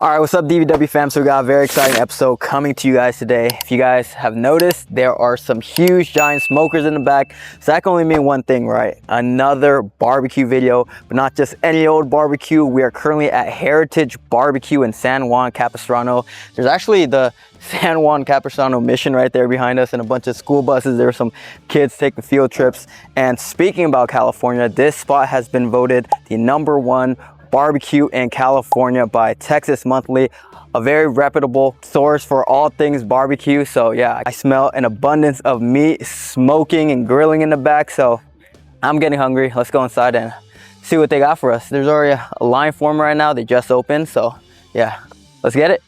All right, what's up, DBW fam? So we got a very exciting episode coming to you guys today. If you guys have noticed, there are some huge giant smokers in the back. So that can only mean one thing, right? Another barbecue video, but not just any old barbecue. We are currently at Heritage BBQ in San Juan, Capistrano. There's actually the San Juan Capistrano mission right there behind us and a bunch of school buses. There are some kids taking field trips. And speaking about California, this spot has been voted the #1 barbecue in California by Texas Monthly, a very reputable source for all things barbecue. So yeah, I smell an abundance of meat smoking and grilling in the back, so I'm getting hungry. Let's go inside and see what they got for us. There's already a line forming right now. They just opened, so yeah, let's get it.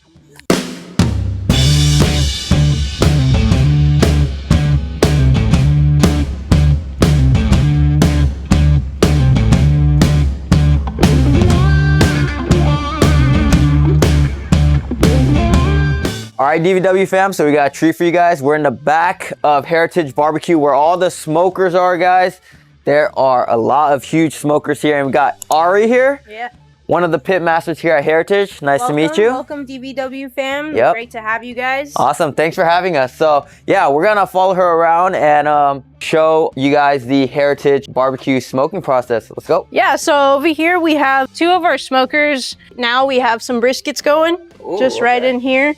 All right, DVW fam, so we got a treat for you guys. We're in the back of Heritage BBQ where all the smokers are, guys. There are a lot of huge smokers here, and we got Ari here. Yeah. One of the pit masters here at Heritage. Nice to meet you. Welcome, DVW fam. Yep. Great to have you guys. Awesome, thanks for having us. So yeah, we're gonna follow her around and show you guys the Heritage BBQ smoking process. Let's go. Yeah, so over here we have 2 of our smokers. Now we have some briskets going, just right in here.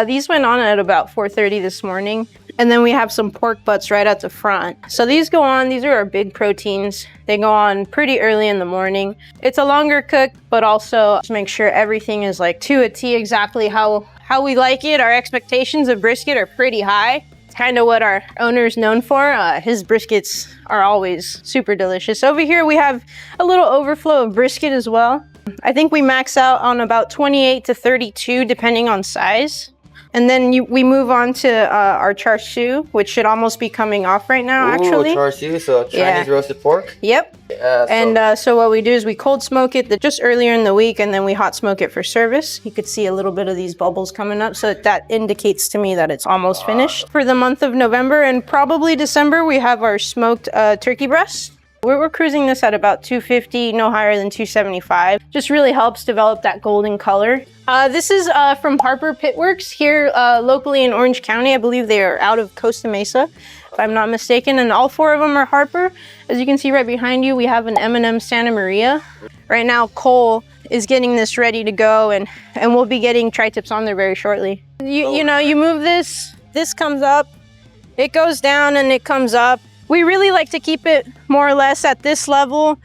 These went on at about 4:30 this morning. And then we have some pork butts right at the front. So these go on, these are our big proteins. They go on pretty early in the morning. It's a longer cook, but also to make sure everything is like to a T exactly how we like it. Our expectations of brisket are pretty high. It's kind of what our owner is known for. His briskets are always super delicious. Over here we have a little overflow of brisket as well. I think we max out on about 28 to 32 depending on size. And then we move on to our char siu, which should almost be coming off right now, actually. Char siu, so Chinese roasted pork? Yep. Yeah, so what we do is we cold smoke it just earlier in the week, and then we hot smoke it for service. You could see a little bit of these bubbles coming up, so that indicates to me that it's almost finished. For the month of November and probably December, we have our smoked turkey breast. We're cruising this at about 250, no higher than 275. Just really helps develop that golden color. This is from Harper Pitworks here locally in Orange County. I believe they are out of Costa Mesa, if I'm not mistaken. And all 4 of them are Harper. As you can see right behind you, we have an M&M Santa Maria. Right now, Cole is getting this ready to go, and we'll be getting tri-tips on there very shortly. You know, you move this comes up, it goes down and it comes up. We really like to keep it more or less at this level.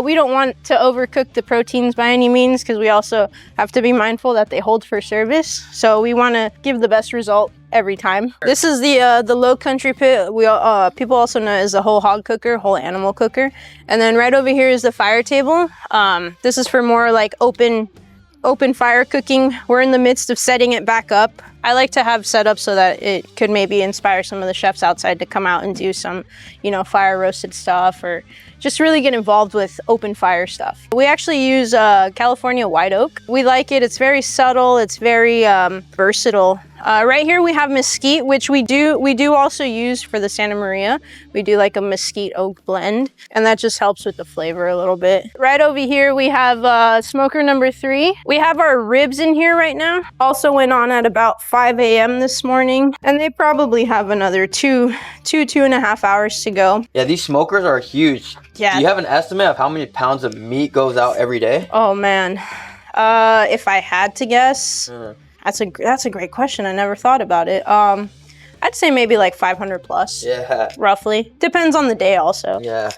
We don't want to overcook the proteins by any means because we also have to be mindful that they hold for service. So we want to give the best result every time. This is the low country pit. People also know it as the whole hog cooker, whole animal cooker. And then right over here is the fire table. This is for more like open fire cooking. We're in the midst of setting it back up. I like to have set up so that it could maybe inspire some of the chefs outside to come out and do some, you know, fire roasted stuff or just really get involved with open fire stuff. We actually use California white oak. We like it. It's very subtle. It's very versatile. Right here we have mesquite, which we do also use for the Santa Maria. We do like a mesquite oak blend, and that just helps with the flavor a little bit. Right over here we have smoker number 3. We have our ribs in here right now. Also went on at about 5 a.m. this morning, and they probably have another 2.5 hours to go. Yeah, these smokers are huge. Yeah. Do you have an estimate of how many pounds of meat goes out every day? Oh man, if I had to guess, that's a great question. I never thought about it. I'd say maybe like 500 plus. Yeah. Roughly. Depends on the day also. Yeah.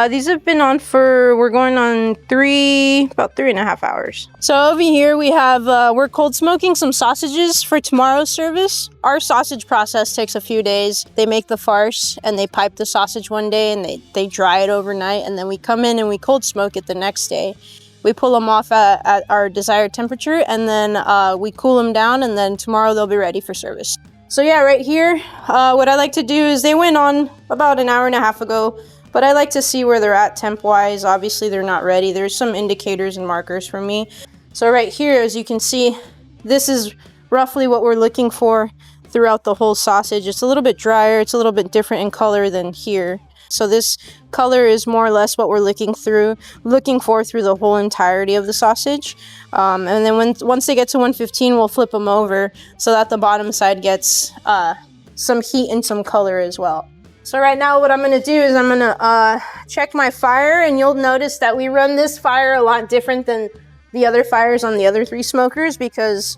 These have been on we're going on about 3.5 hours. So over here we have, we're cold smoking some sausages for tomorrow's service. Our sausage process takes a few days. They make the farce and they pipe the sausage one day and they dry it overnight, and then we come in and we cold smoke it the next day. We pull them off at our desired temperature, and then we cool them down, and then tomorrow they'll be ready for service. So yeah, right here, what I like to do is they went on about an hour and a half ago, but I like to see where they're at temp-wise. Obviously, they're not ready. There's some indicators and markers for me. So right here, as you can see, this is roughly what we're looking for throughout the whole sausage. It's a little bit drier. It's a little bit different in color than here. So this color is more or less what we're looking for through the whole entirety of the sausage. And then once they get to 115, we'll flip them over so that the bottom side gets some heat and some color as well. So right now what I'm gonna do is I'm gonna check my fire, and you'll notice that we run this fire a lot different than the other fires on the other 3 smokers, because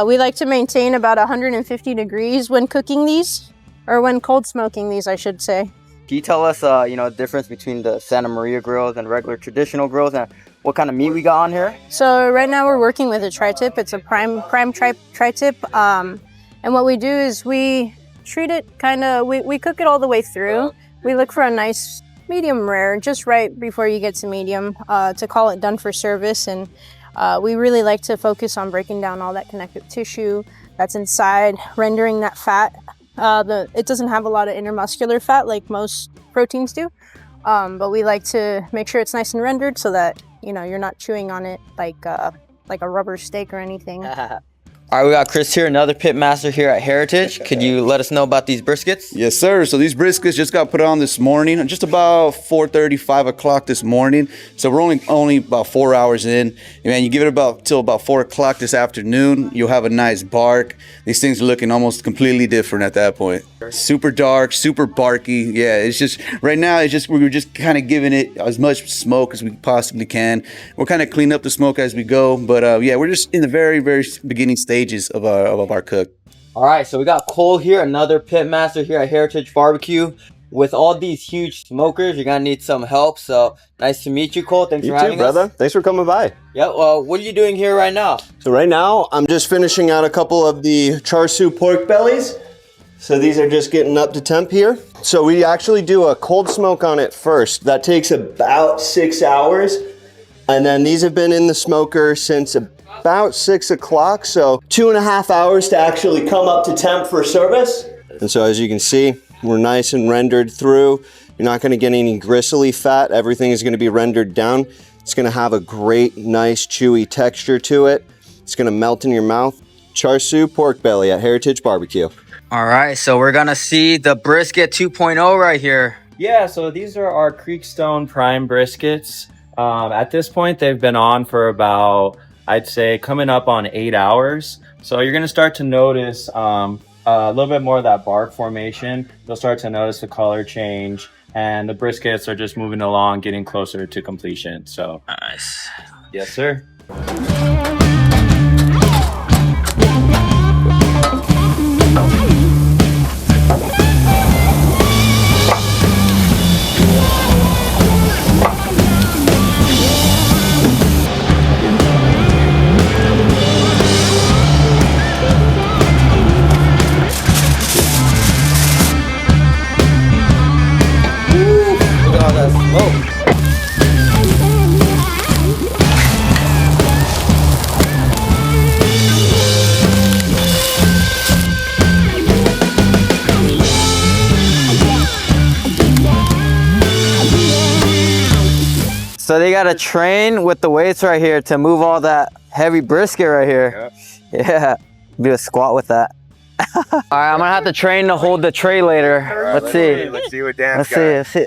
we like to maintain about 150 degrees when cooking these, or when cold smoking these, I should say. Can you tell us, the difference between the Santa Maria grills and regular traditional grills, and what kind of meat we got on here? So right now we're working with a tri-tip. It's a prime tri-tip. And what we do is we treat it we cook it all the way through. We look for a nice medium rare, just right before you get to medium, to call it done for service. And we really like to focus on breaking down all that connective tissue that's inside, rendering that fat. It doesn't have a lot of intermuscular fat like most proteins do, but we like to make sure it's nice and rendered so that you're not chewing on it like a rubber steak or anything. All right, we got Chris here, another pit master here at Heritage. Could you let us know about these briskets? Yes, sir. So these briskets just got put on this morning, just about 4:30, 5 o'clock this morning. So we're only about 4 hours in. And man, you give it till about 4 o'clock this afternoon, you'll have a nice bark. These things are looking almost completely different at that point. Super dark, super barky. Yeah, it's just, right now, we're just kind of giving it as much smoke as we possibly can. We'll kind of clean up the smoke as we go. But yeah, we're just in the very, very beginning stages of our cook. All right, so we got Cole here, another pit master here at Heritage Barbecue. With all these huge smokers, you're gonna need some help. So nice to meet you, Cole. Thanks for having us. Brother. Thanks for coming by. Yeah, well, what are you doing here right now? So right now, I'm just finishing out a couple of the char siu pork bellies. So these are just getting up to temp here. So we actually do a cold smoke on it first. That takes about 6 hours. And then these have been in the smoker since about 6 o'clock. So 2.5 hours to actually come up to temp for service. And so as you can see, we're nice and rendered through. You're not gonna get any gristly fat. Everything is gonna be rendered down. It's gonna have a great, nice, chewy texture to it. It's gonna melt in your mouth. Char siu pork belly at Heritage Barbecue. All right, so we're gonna see the brisket 2.0 right here. Yeah, so these are our Creekstone Prime briskets. At this point, they've been on for about, I'd say, coming up on 8 hours. So you're gonna start to notice a little bit more of that bark formation. You'll start to notice the color change, and the briskets are just moving along, getting closer to completion. So Nice. yes, sir. Look at all that smoke. So they got a train with the weights right here to move all that heavy brisket right here. Yeah, do a squat with that. All right, I'm gonna have to train to hold the tray later. Let's see. Let's see what Dan's Let's got. see. Let's see.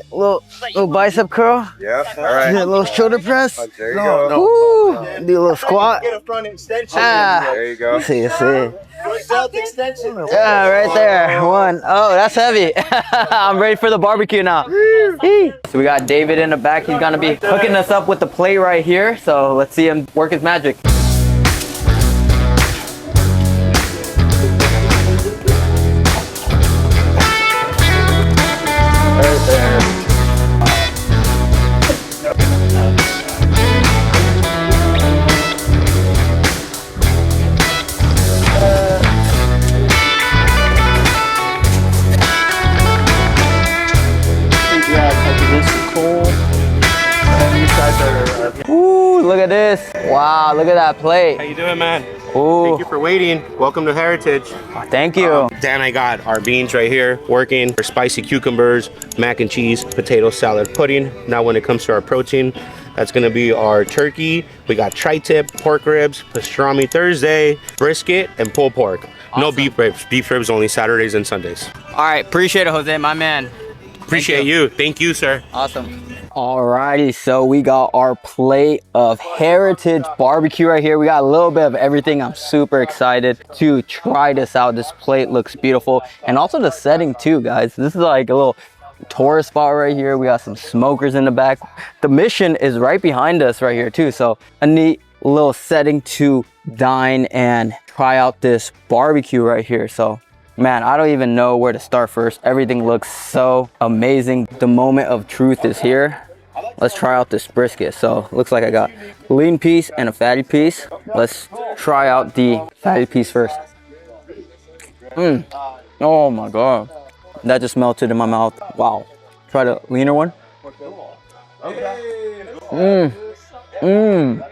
Little bicep curl. Yep. All right. A little shoulder press. There you go. Woo. Do a little squat. Get a front extension. There you go. Let's see. Let's see. Belt extension. Yeah, right there. One. Oh, that's heavy. I'm ready for the barbecue now. So we got David in the back. He's gonna be hooking us up with the plate right here. So let's see him work his magic. Right there. Ooh, look at this. Wow, look at that plate. How you doing, man? Ooh, Thank you for waiting. Welcome to Heritage. thank you. Dan, I got our beans right here working. Our spicy cucumbers, mac and cheese, potato salad pudding. Now when it comes to our protein, that's gonna be our turkey. We got tri-tip, pork ribs, pastrami Thursday, brisket, and pulled pork. No Awesome. beef ribs. Beef ribs only Saturdays and Sundays. All right, appreciate it, Jose, my man. Appreciate you. Thank you, sir. Awesome. Alrighty, so we got our plate of heritage barbecue right here. We got a little bit of everything. I'm super excited to try this out. This plate looks beautiful, and also the setting too, guys. This is like a little tourist spot right here. We got some smokers in the back. The Mission is right behind us right here too, so a neat little setting to dine and try out this barbecue right here. So man, I don't even know where to start first. Everything looks so amazing. The moment of truth is here. Let's try out this brisket. So looks like I got a lean piece and a fatty piece. Let's try out the fatty piece first. Oh my God. That just melted in my mouth. Wow. Try the leaner one. That's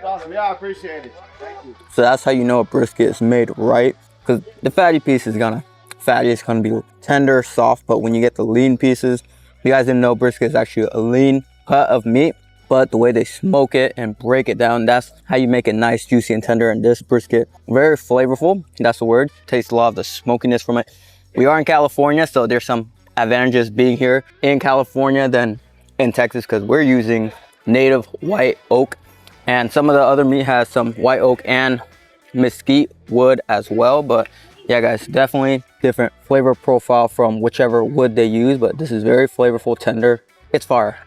awesome. Yeah, I appreciate it. Thank you. So that's how you know a brisket is made right. Because the fatty piece is gonna be tender, soft, but when you get the lean pieces, you guys didn't know brisket is actually a lean cut of meat, but the way they smoke it and break it down, that's how you make it nice, juicy, and tender. And this brisket, very flavorful. That's the word. Tastes a lot of the smokiness from it. We are in California, so there's some advantages being here in California than in Texas, because we're using native white oak, and some of the other meat has some white oak and mesquite wood as well. But yeah, guys, definitely different flavor profile from whichever wood they use, but this is very flavorful, tender. It's fire.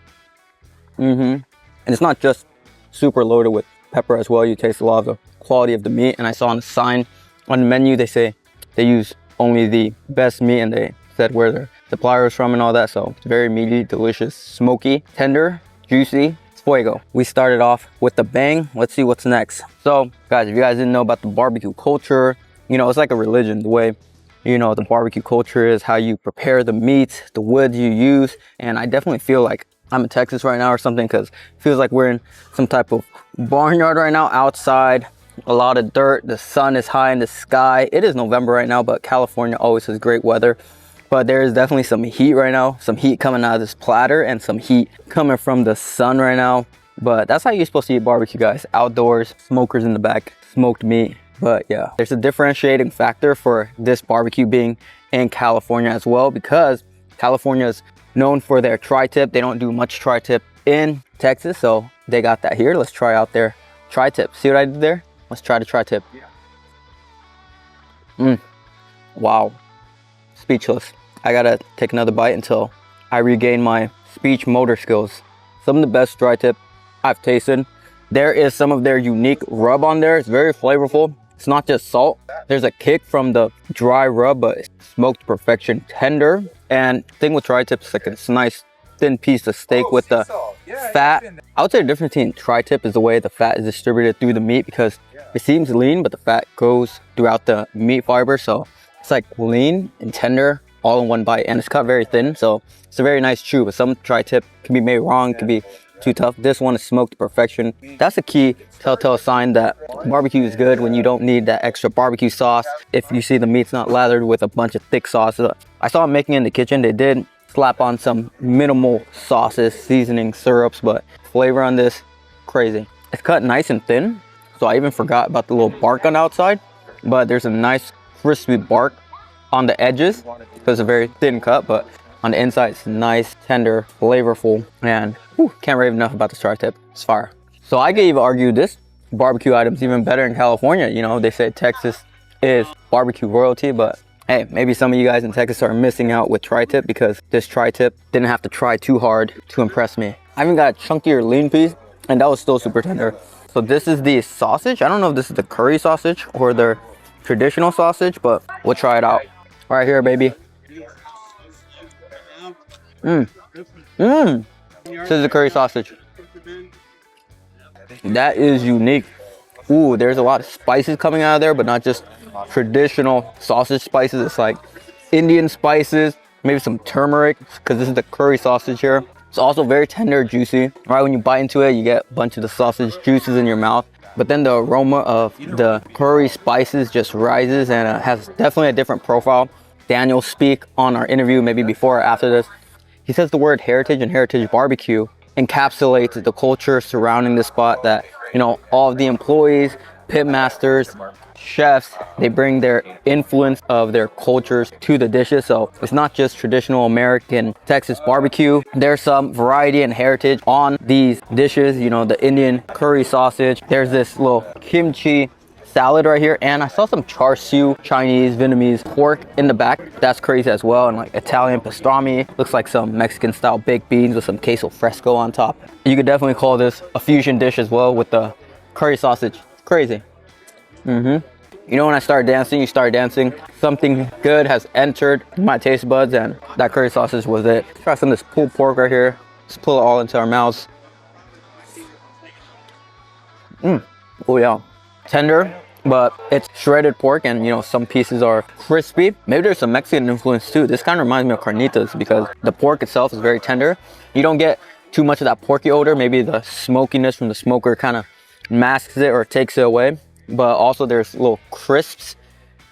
And it's not just super loaded with pepper as well. You taste a lot of the quality of the meat. And I saw on the sign on the menu, they say they use only the best meat, and they said where their supplier is from and all that. So it's very meaty, delicious, smoky, tender, juicy. Fuego. We started off with the bang. Let's see what's next. So guys, if you guys didn't know about the barbecue culture, you know, it's like a religion. The way, you know, the barbecue culture is how you prepare the meat, the wood you use. And I definitely feel like I'm in Texas right now or something, because it feels like we're in some type of barnyard right now. Outside, a lot of dirt. The sun is high in the sky. It is November right now, but California always has great weather. But there is definitely some heat right now, some heat coming out of this platter and some heat coming from the sun right now. But that's how you're supposed to eat barbecue, guys. Outdoors, smokers in the back, smoked meat. But yeah, there's a differentiating factor for this barbecue being in California as well, because California is known for their tri-tip. They don't do much tri-tip in Texas, so they got that here. Let's try out their tri-tip. See what I did there? Let's try the tri-tip. Wow. Speechless. I gotta take another bite until I regain my speech motor skills. Some of the best tri-tip I've tasted. There is some of their unique rub on there. It's very flavorful. It's not just salt. There's a kick from the dry rub, but it's smoked to perfection, tender. And the thing with tri-tip is like it's a nice thin piece of steak with the fat. I would say the difference between tri-tip is the way the fat is distributed through the meat, because it seems lean, but the fat goes throughout the meat fiber. So it's like lean and tender all in one bite, and it's cut very thin, so it's a very nice chew. But some tri-tip can be made wrong, can be too tough. This one is smoked to perfection. That's a key telltale sign that barbecue is good, when you don't need that extra barbecue sauce. If you see the meat's not lathered with a bunch of thick sauces. I saw them making it in the kitchen. They did slap on some minimal sauces, seasoning, syrups, but flavor on this, crazy. It's cut nice and thin, so I even forgot about the little bark on the outside, but there's a nice crispy bark on the edges, because it's a very thin cut, but on the inside it's nice, tender, flavorful, and can't rave enough about this tri-tip. It's fire. So I could even argue this barbecue item's even better in California. You know, they say Texas is barbecue royalty, but hey, maybe some of you guys in Texas are missing out with tri-tip, because this tri-tip didn't have to try too hard to impress me. I even got a chunkier lean piece, and that was still super tender. So this is the sausage. I don't know if this is the curry sausage or their traditional sausage, but we'll try it out. Right here, baby. This is the curry sausage. That is unique. Ooh, there's a lot of spices coming out of there, but not just traditional sausage spices. It's like Indian spices, maybe some turmeric, because this is the curry sausage here. It's also very tender, juicy. Right when you bite into it, you get a bunch of the sausage juices in your mouth. But then the aroma of the curry spices just rises, and it has definitely a different profile. Daniel speak on our interview, maybe before or after this. He says the word heritage and heritage barbecue encapsulates the culture surrounding the spot, that, you know, all of the employees pit masters, chefs, they bring their influence of their cultures to the dishes. So it's not just traditional American Texas barbecue. There's some variety and heritage on these dishes. You know, the Indian curry sausage. There's this little kimchi salad right here, and I saw some char siu, Chinese, Vietnamese pork in the back. That's crazy as well. And like Italian pastrami, looks like some Mexican style baked beans with some queso fresco on top. You could definitely call this a fusion dish as well with the curry sausage. It's crazy. You know, when I start dancing, you start dancing. Something good has entered my taste buds, and that curry sausage was it. Let's try some of this pulled pork right here. Let's pull it all into our mouths. Oh yeah, tender, but it's shredded pork, and you know, some pieces are crispy. Maybe there's some Mexican influence too. This kind of reminds me of carnitas because the pork itself is very tender. You don't get too much of that porky odor. Maybe the smokiness from the smoker kind of masks it or takes it away. But also there's little crisps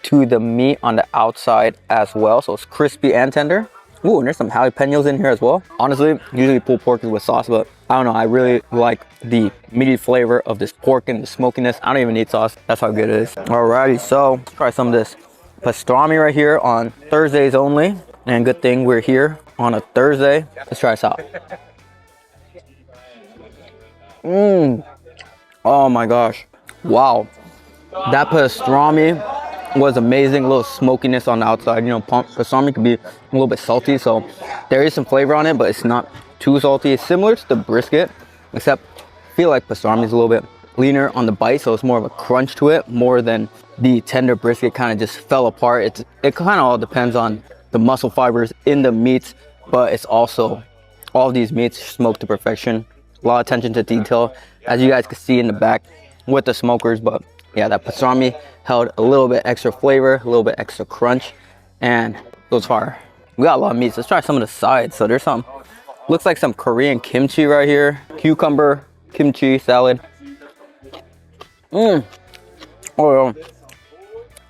to the meat on the outside as well. So it's crispy and tender. Ooh, and there's some jalapenos in here as well. Honestly, usually pulled pork is with sauce, but I don't know. I really like the meaty flavor of this pork and the smokiness. I don't even need sauce. That's how good it is. Alrighty, so let's try some of this pastrami right here on Thursdays only. And good thing we're here on a Thursday. Let's try this out. Oh my gosh. Wow. That pastrami was amazing. A little smokiness on the outside. You know, pastrami can be a little bit salty, so there is some flavor on it, but it's not too salty. It's similar to the brisket, except I feel like pastrami is a little bit leaner on the bite, so it's more of a crunch to it, more than the tender brisket kind of just fell apart. It kind of all depends on the muscle fibers in the meats, but it's also all of these meats smoked to perfection. A lot of attention to detail, as you guys can see in the back with the smokers. But yeah, that pastrami held a little bit extra flavor, a little bit extra crunch, and it was fire. We got a lot of meats. Let's try some of the sides. So there's some, looks like some Korean kimchi right here. Cucumber kimchi salad. Oh yeah.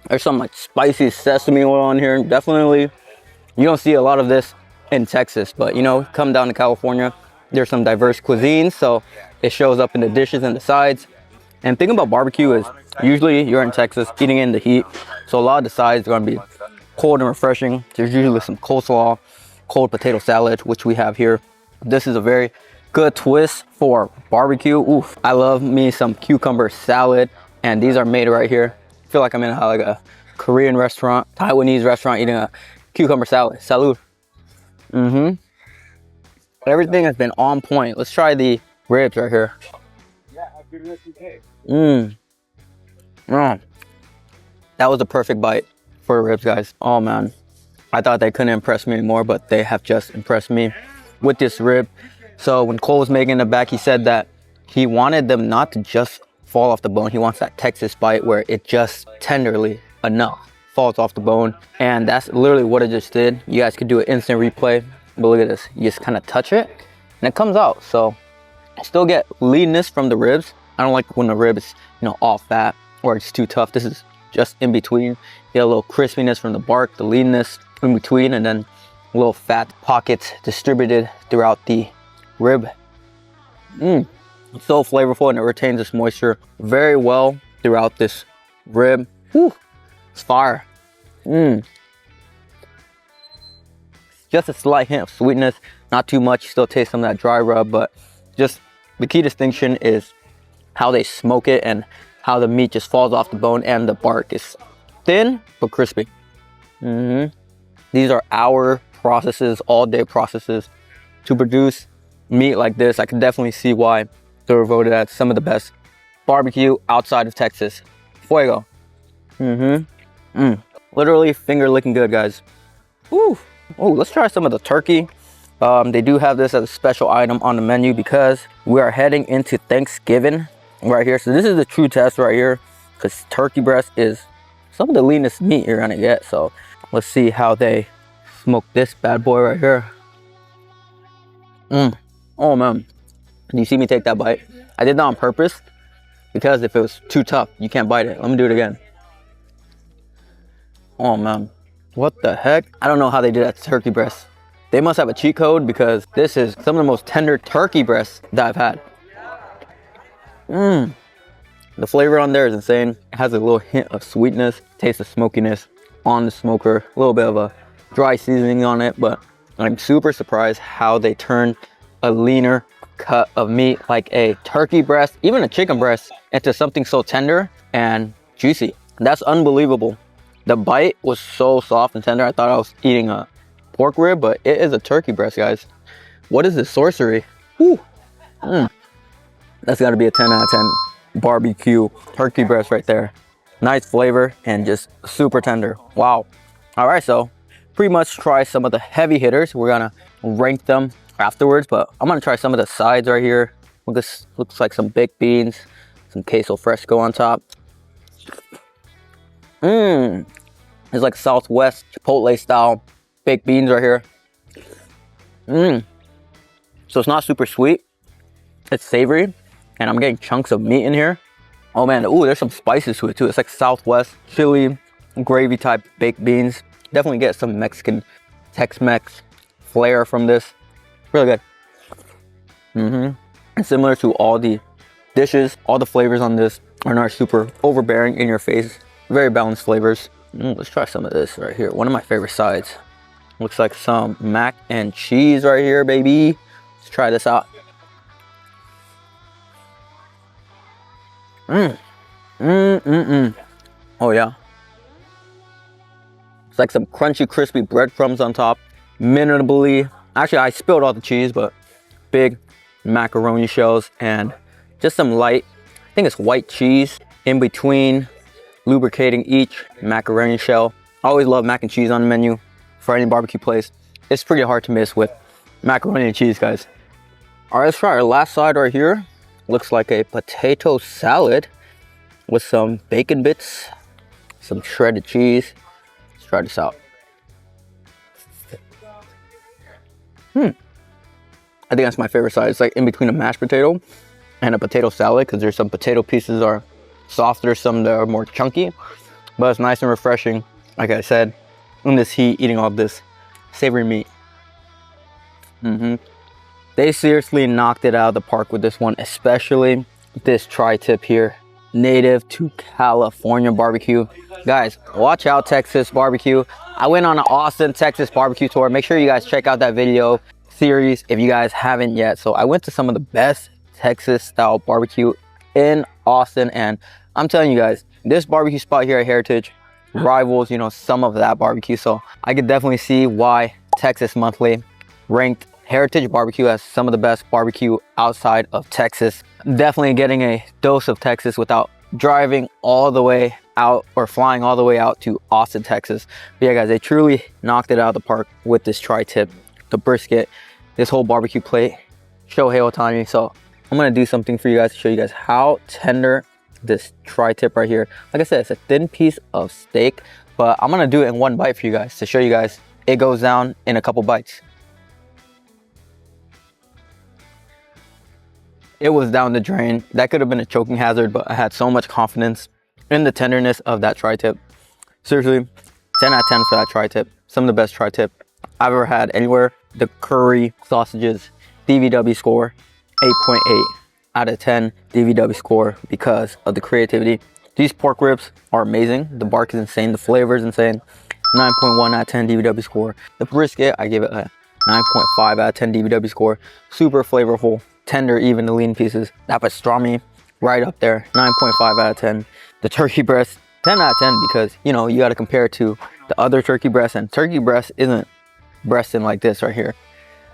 There's some like spicy sesame oil on here. Definitely, you don't see a lot of this in Texas, but you know, come down to California, there's some diverse cuisines, so it shows up in the dishes and the sides. And the thing about barbecue is usually you're in Texas eating in the heat, so a lot of the sides are going to be cold and refreshing. There's usually some coleslaw, cold potato salad, which we have here. This is a very good twist for barbecue. Oof, I love me some cucumber salad, and these are made right here. I feel like I'm in like a Korean restaurant, Taiwanese restaurant, eating a cucumber salad. Salud. Everything has been on point. Let's try the ribs right here. That was a perfect bite for ribs, guys. Oh man, I thought they couldn't impress me anymore, but they have just impressed me with this rib. So when Cole was making the back, he said that he wanted them not to just fall off the bone. He wants that Texas bite where it just tenderly enough falls off the bone, and that's literally what it just did. You guys could do an instant replay, but look at this. You just kind of touch it and it comes out. So I still get leanness from the ribs. I don't like when the rib is, you know, all fat or it's too tough. This is just in between. You get a little crispiness from the bark, the leanness in between, and then little fat pockets distributed throughout the rib. It's so flavorful, and it retains its moisture very well throughout this rib. Whew, it's fire. Just a slight hint of sweetness, not too much. You still taste some of that dry rub, but just the key distinction is how they smoke it and how the meat just falls off the bone, and the bark is thin but crispy. These are hour processes, all day processes to produce meat like this. I can definitely see why they're voted as some of the best barbecue outside of Texas. Fuego. Literally finger licking good, guys. Ooh. Oh, let's try some of the turkey. They do have this as a special item on the menu because we are heading into Thanksgiving right here. So this is the true test right here, because turkey breast is some of the leanest meat you're gonna get. So let's see how they smoke this bad boy right here. Oh man, you see me take that bite? I did that on purpose because if it was too tough, you can't bite it. Let me do it again. Oh man, what the heck? I don't know how they do that to turkey breast. They must have a cheat code, because this is some of the most tender turkey breasts that I've had. The flavor on there is insane. It has a little hint of sweetness, taste of smokiness on the smoker, a little bit of a dry seasoning on it, but I'm super surprised how they turned a leaner cut of meat like a turkey breast, even a chicken breast, into something so tender and juicy. That's unbelievable. The bite was so soft and tender. I thought I was eating a pork rib, but it is a turkey breast, guys. What is this sorcery? Woo. That's got to be a 10 out of 10 barbecue turkey breast right there. Nice flavor and just super tender. Wow. All right, so pretty much try some of the heavy hitters. We're gonna rank them afterwards, but I'm gonna try some of the sides right here. Well, this looks like some baked beans, some queso fresco on top. It's like Southwest Chipotle style baked beans right here. So it's not super sweet. It's savory, and I'm getting chunks of meat in here. Oh man, ooh, there's some spices to it too. It's like Southwest chili gravy type baked beans. Definitely get some Mexican Tex-Mex flair from this. Really good. And similar to all the dishes, all the flavors on this are not super overbearing in your face. Very balanced flavors. Let's try some of this right here. One of my favorite sides. Looks like some mac and cheese right here, baby. Let's try this out. Oh yeah. It's like some crunchy, crispy breadcrumbs on top. Minimally, actually I spilled all the cheese, but big macaroni shells and just some light, I think it's white cheese in between, lubricating each macaroni shell. I always love mac and cheese on the menu for any barbecue place. It's pretty hard to miss with macaroni and cheese, guys. All right, let's try our last side right here. Looks like a potato salad with some bacon bits, some shredded cheese. Let's try this out. I think that's my favorite side. It's like in between a mashed potato and a potato salad, because there's some potato pieces are softer, some that are more chunky, but it's nice and refreshing. Like I said, in this heat, eating all of this savory meat. They seriously knocked it out of the park with this one, especially this tri-tip here. Native to California barbecue. Guys, watch out, Texas barbecue. I went on an Austin, Texas barbecue tour. Make sure you guys check out that video series if you guys haven't yet. So I went to some of the best Texas style barbecue in Austin, and I'm telling you guys, this barbecue spot here at Heritage rivals, you know, some of that barbecue. So I could definitely see why Texas Monthly ranked Heritage Barbecue as some of the best barbecue outside of Texas. Definitely getting a dose of Texas without driving all the way out or flying all the way out to Austin, Texas. But yeah, guys, they truly knocked it out of the park with this tri-tip, the brisket, this whole barbecue plate. Shohei Ohtani. So I'm gonna do something for you guys to show you guys how tender this tri-tip right here. Like I said, it's a thin piece of steak, but I'm gonna do it in one bite for you guys to show you guys it goes down in a couple bites. It was down the drain. That could have been a choking hazard, but I had so much confidence in the tenderness of that tri-tip. Seriously, 10 out of 10 for that tri-tip. Some of the best tri-tip I've ever had anywhere. The curry sausages, DVW score, 8.8 out of 10 DVW score because of the creativity. These pork ribs are amazing. The bark is insane. The flavor is insane. 9.1 out of 10 DVW score. The brisket, I give it a 9.5 out of 10 DVW score. Super flavorful. Tender, even the lean pieces. That pastrami right up there, 9.5 out of 10. The turkey breast, 10 out of 10, because you know you got to compare it to the other turkey breast, and turkey breast isn't breasting like this right here.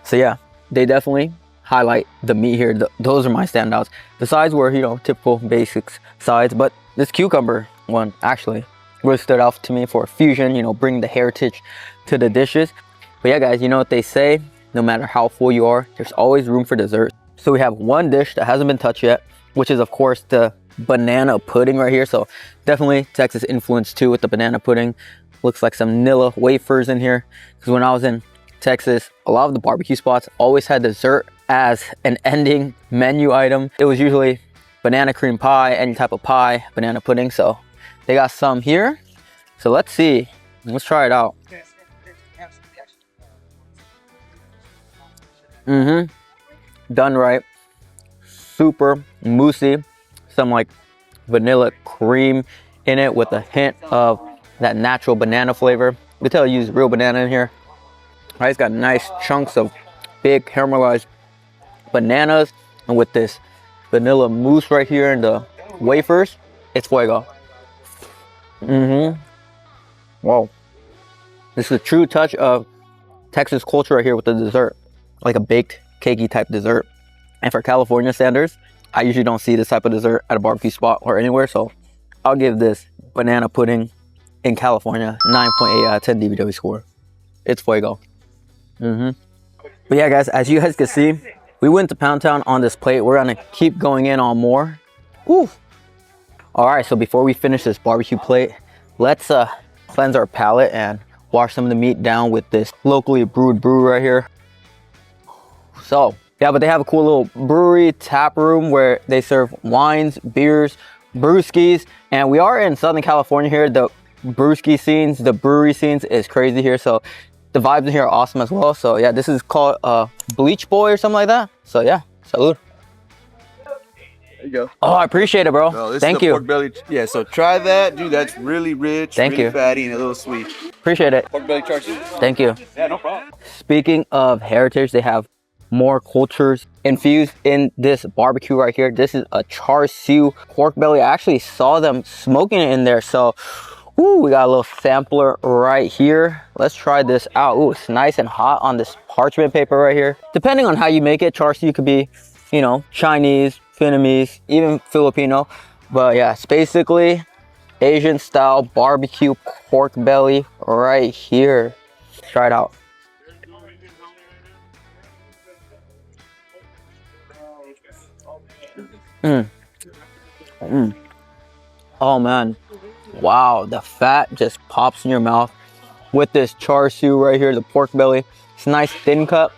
So yeah, they definitely highlight the meat here. Those are my standouts. The sides were, you know, typical basics sides, but this cucumber one actually really stood out to me for a fusion, you know, bring the heritage to the dishes. But yeah, guys, you know what they say, no matter how full you are, there's always room for dessert. So we have one dish that hasn't been touched yet, which is of course the banana pudding right here. So definitely Texas influence too with the banana pudding. Looks like some Nilla wafers in here, because when I was in Texas, a lot of the barbecue spots always had dessert as an ending menu item. It was usually banana cream pie, any type of pie, banana pudding. So they got some here. So let's see, let's try it out. Done right, super moussey, some like vanilla cream in it with a hint of that natural banana flavor. You can tell I use real banana in here. Right, it's got nice chunks of big caramelized bananas, and with this vanilla mousse right here in the wafers, it's fuego. Whoa. This is a true touch of Texas culture right here with the dessert, like a baked cakey type dessert. And for California standards, I usually don't see this type of dessert at a barbecue spot or anywhere, so I'll give this banana pudding in California 9.8 out of 10 DBW score. It's fuego. But yeah, guys, as you guys can see, we went to Pound Town on this plate. We're gonna keep going in on more. Woo! All right, so before we finish this barbecue plate, let's cleanse our palate and wash some of the meat down with this locally brewed brew right here. So yeah, but they have a cool little brewery tap room where they serve wines, beers, brewskis, and we are in Southern California here. The brewski scenes, the brewery scenes is crazy here, so the vibes in here are awesome as well. So yeah, this is called Bleach Boy or something like that. So yeah, salud. There you go. Oh, I appreciate it, bro. Oh, this Thank is the you. pork belly. Yeah, so try that, dude. That's really rich, Thank really you. fatty, and a little sweet. Appreciate it. Pork belly char siu. Thank you. Yeah, no problem. Speaking of heritage, they have more cultures infused in this barbecue right here. This is a char siu pork belly. I actually saw them smoking it in there. So, ooh, we got a little sampler right here. Let's try this out. Ooh, it's nice and hot on this parchment paper right here. Depending on how you make it, char siu could be, you know, Chinese, Vietnamese, even Filipino. But yeah, it's basically Asian style barbecue pork belly right here. Try it out. Oh man, wow, the fat just pops in your mouth with this char siu right here, the pork belly. It's nice thin cut.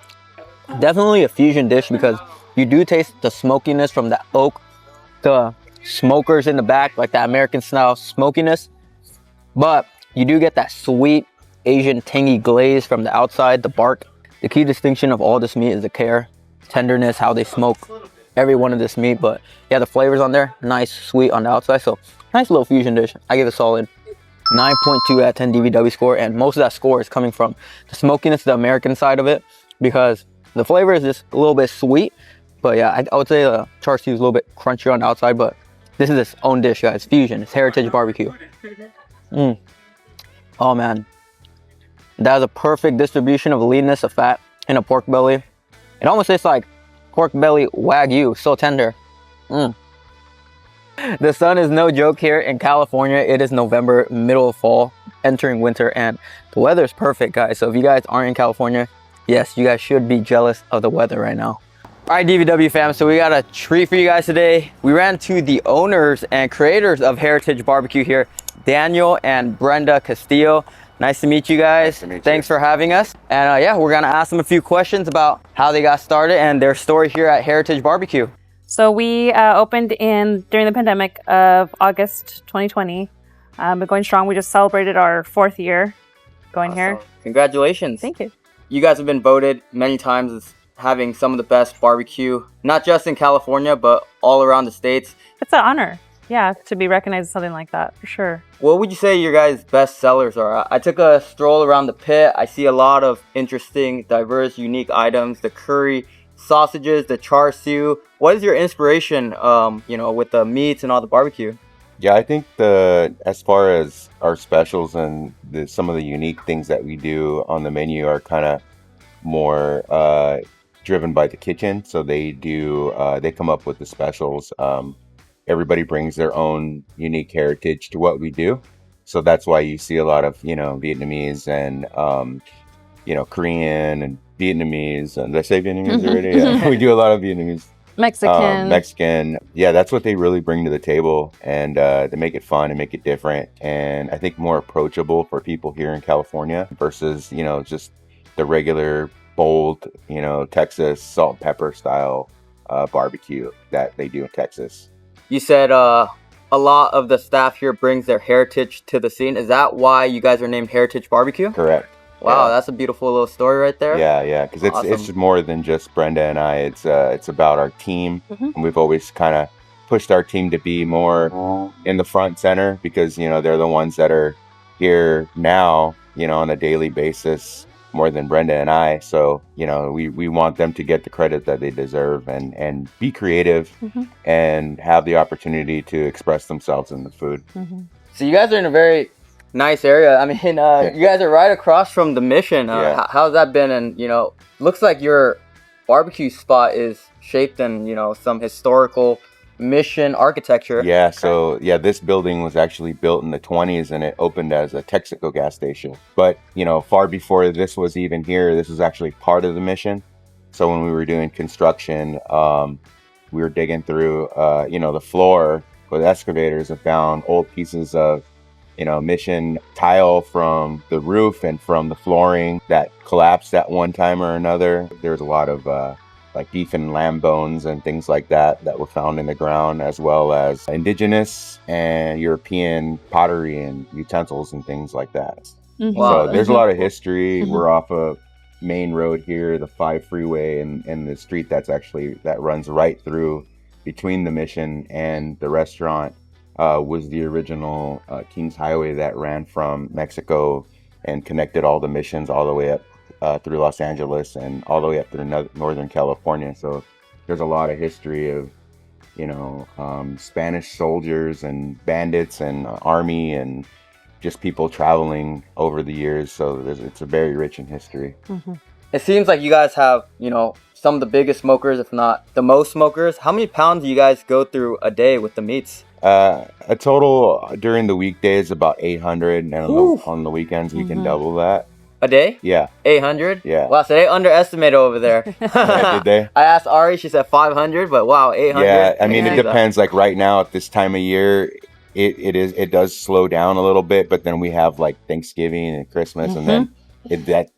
Definitely a fusion dish because you do taste the smokiness from the oak, the smokers in the back, like that American style smokiness, but you do get that sweet Asian tangy glaze from the outside, the bark. The key distinction of all this meat is the care, tenderness, how they smoke every one of this meat. But yeah, the flavors on there, nice sweet on the outside. So nice little fusion dish. I give it a solid 9.2 out of 10 DBW score, and most of that score is coming from the smokiness, the American side of it, because the flavor is just a little bit sweet. But yeah, I would say the char siu is a little bit crunchier on the outside, but this is its own dish, guys. Fusion, it's heritage barbecue. Oh man, that is a perfect distribution of leanness of fat in a pork belly. It almost tastes like pork belly wagyu, so tender. The sun is no joke here in California. It is November, middle of fall, entering winter, and the weather is perfect, guys. So if you guys aren't in California, yes, you guys should be jealous of the weather right now. All right, DVW fam, so we got a treat for you guys today. We ran to the owners and creators of Heritage Barbecue here, Daniel and Brenda Castillo. Nice to meet you guys. Thanks for having us. And yeah, we're gonna ask them a few questions about how they got started and their story here at Heritage Barbecue. So we opened during the pandemic of August 2020. Been going strong. We just celebrated our 4th year going here. Congratulations. Thank you. You guys have been voted many times as having some of the best barbecue, not just in California, but all around the States. It's an honor, yeah, to be recognized as something like that, for sure. What would you say your guys' best sellers are? I took a stroll around the pit. I see a lot of interesting, diverse, unique items. The curry sausages, the char siu. What is your inspiration, with the meats and all the barbecue? Yeah, I think as far as our specials and some of the unique things that we do on the menu are kind of more driven by the kitchen. So they come up with the specials. Everybody brings their own unique heritage to what we do. So that's why you see a lot of, Vietnamese and, Korean and Vietnamese. And did I say Vietnamese already? Yeah, we do a lot of Vietnamese. Mexican. Yeah, that's what they really bring to the table, and they make it fun and make it different. And I think more approachable for people here in California versus, just the regular bold, Texas salt and pepper style barbecue that they do in Texas. You said a lot of the staff here brings their heritage to the scene. Is that why you guys are named Heritage Barbecue? Correct. Wow, yeah. That's a beautiful little story right there. Yeah, because it's more than just Brenda and I. It's about our team, and we've always kind of pushed our team to be more in the front center because, you know, they're the ones that are here now, you know, on a daily basis more than Brenda and I. So, you know, we want them to get the credit that they deserve and be creative and have the opportunity to express themselves in the food. So you guys are in a very nice area. I mean, you guys are right across from the Mission. How's that been? And, you know, looks like your barbecue spot is shaped in, you know, some historical Mission architecture. Yeah, so yeah, this building was actually built in the 20s and it opened as a Texaco gas station. But, you know, far before this was even here, this was actually part of the Mission. So when we were doing construction, we were digging through, you know, the floor with excavators and found old pieces of, you know, Mission tile from the roof and from the flooring that collapsed at one time or another. There was a lot of like beef and lamb bones and things like that were found in the ground, as well as indigenous and European pottery and utensils and things like that. Wow. So there's a lot of history. We're off a main road here, the 5 freeway, and the street that runs right through between the Mission and the restaurant was the original Kings Highway that ran from Mexico and connected all the missions all the way up through Los Angeles and all the way up through Northern California. So there's a lot of history of, you know, Spanish soldiers and bandits and army and just people traveling over the years. So it's a very rich in history. It seems like you guys have, you know, some of the biggest smokers, if not the most smokers. How many pounds do you guys go through a day with the meats? A total during the weekdays about 800, and on the weekends we can double that. A day? Yeah. 800? Yeah. Wow, so they underestimated over there. Yeah, did they? I asked Ari, she said 500, but wow, 800. Yeah, I mean, it depends. Like right now at this time of year, it does slow down a little bit, but then we have like Thanksgiving and Christmas, and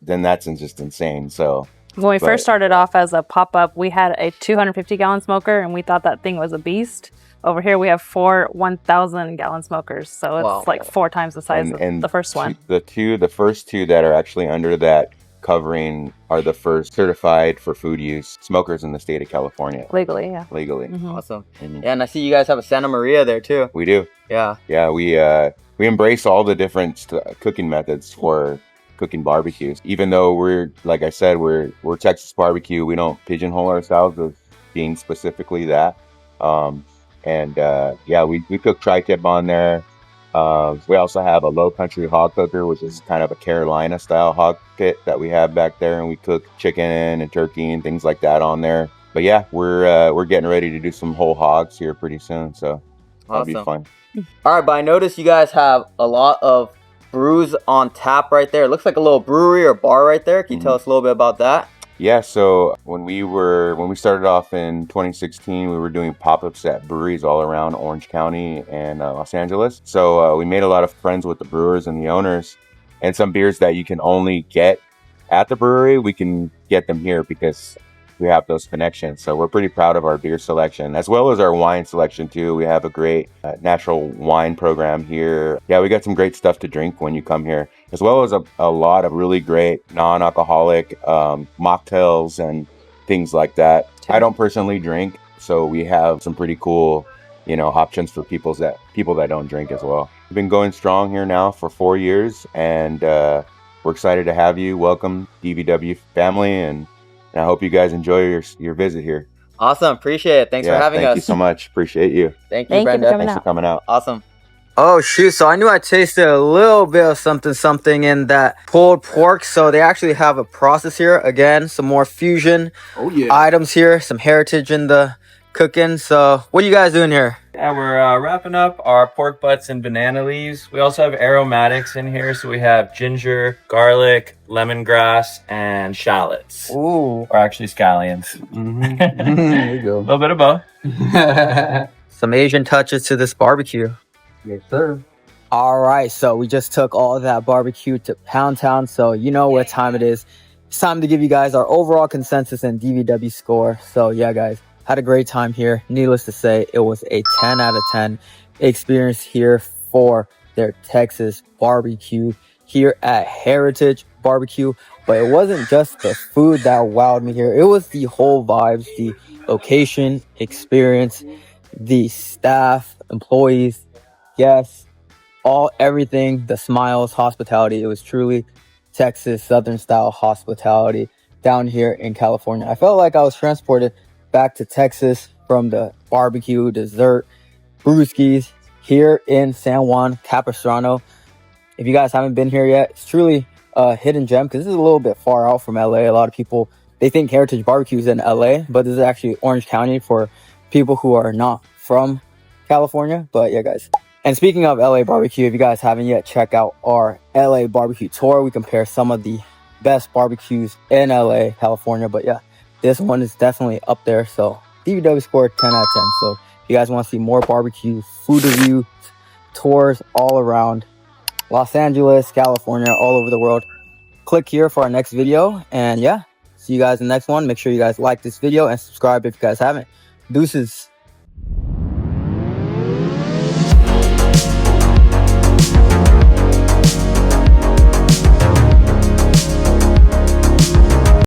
then that's just insane. So when we first started off as a pop-up, we had a 250-gallon smoker, and we thought that thing was a beast. Over here, we have 4 1,000-gallon smokers, so it's like 4 times the size of the first one. The first two that are actually under that covering are the first certified for food use smokers in the state of California. Legally, yeah. Legally. Awesome. Yeah, and I see you guys have a Santa Maria there too. We do. Yeah. Yeah, we embrace all the different cooking methods for cooking barbecues. Even though we're, like I said, we're Texas barbecue, we don't pigeonhole ourselves as being specifically that. Yeah, we cook tri-tip on there. We also have a low country hog cooker, which is kind of a Carolina style hog pit that we have back there, and we cook chicken and turkey and things like that on there. But yeah, we're getting ready to do some whole hogs here pretty soon, so that'll be fun. All right, but I noticed you guys have a lot of brews on tap right there. It looks like a little brewery or bar right there. Can you tell us a little bit about that? Yeah, so when we started off in 2016, we were doing pop-ups at breweries all around Orange County and Los Angeles. So we made a lot of friends with the brewers and the owners, and some beers that you can only get at the brewery, we can get them here because we have those connections. So we're pretty proud of our beer selection, as well as our wine selection too. We have a great natural wine program here. Yeah, we got some great stuff to drink when you come here, as well as a lot of really great non-alcoholic mocktails and things like that. I don't personally drink, so we have some pretty cool, you know, options for people that don't drink as well. We've been going strong here now for 4 years, and we're excited to have you. Welcome, DVW family, and I hope you guys enjoy your visit here. Awesome. Appreciate it. Thanks for having us. Thank you so much. Appreciate you. Thank you, Brenda. Thanks for coming out. Awesome. Oh, shoot. So I knew I tasted a little bit of something in that pulled pork. So they actually have a process here. Again, some more fusion items here. Some heritage in the cooking. So what are you guys doing here? Yeah, we're wrapping up our pork butts and banana leaves. We also have aromatics in here. So we have ginger, garlic, lemongrass, and shallots. Ooh. Or actually scallions. There you go. A little bit of both. Some Asian touches to this barbecue. Yes, sir. All right. So we just took all of that barbecue to Pound Town. So you know what time it is. It's time to give you guys our overall consensus and DVW score. So yeah, guys. Had a great time here. Needless to say, it was a 10 out of 10 experience here for their Texas barbecue here at Heritage Barbecue. But it wasn't just the food that wowed me here. It was the whole vibes, the location, experience, the staff, employees, guests, everything, the smiles, hospitality. It was truly Texas Southern style hospitality down here in California. I felt like I was transported back to Texas from the barbecue, dessert, brewskis here in San Juan, Capistrano. If you guys haven't been here yet, it's truly a hidden gem because this is a little bit far out from LA. A lot of people, they think Heritage Barbecue is in LA, but this is actually Orange County for people who are not from California. But yeah, guys. And speaking of LA barbecue, if you guys haven't yet, check out our LA barbecue tour. We compare some of the best barbecues in LA, California. But yeah, this one is definitely up there. So DBW scored 10 out of 10. So if you guys want to see more barbecue, food review, tours all around Los Angeles, California, all over the world, click here for our next video. And yeah, see you guys in the next one. Make sure you guys like this video and subscribe if you guys haven't. Deuces.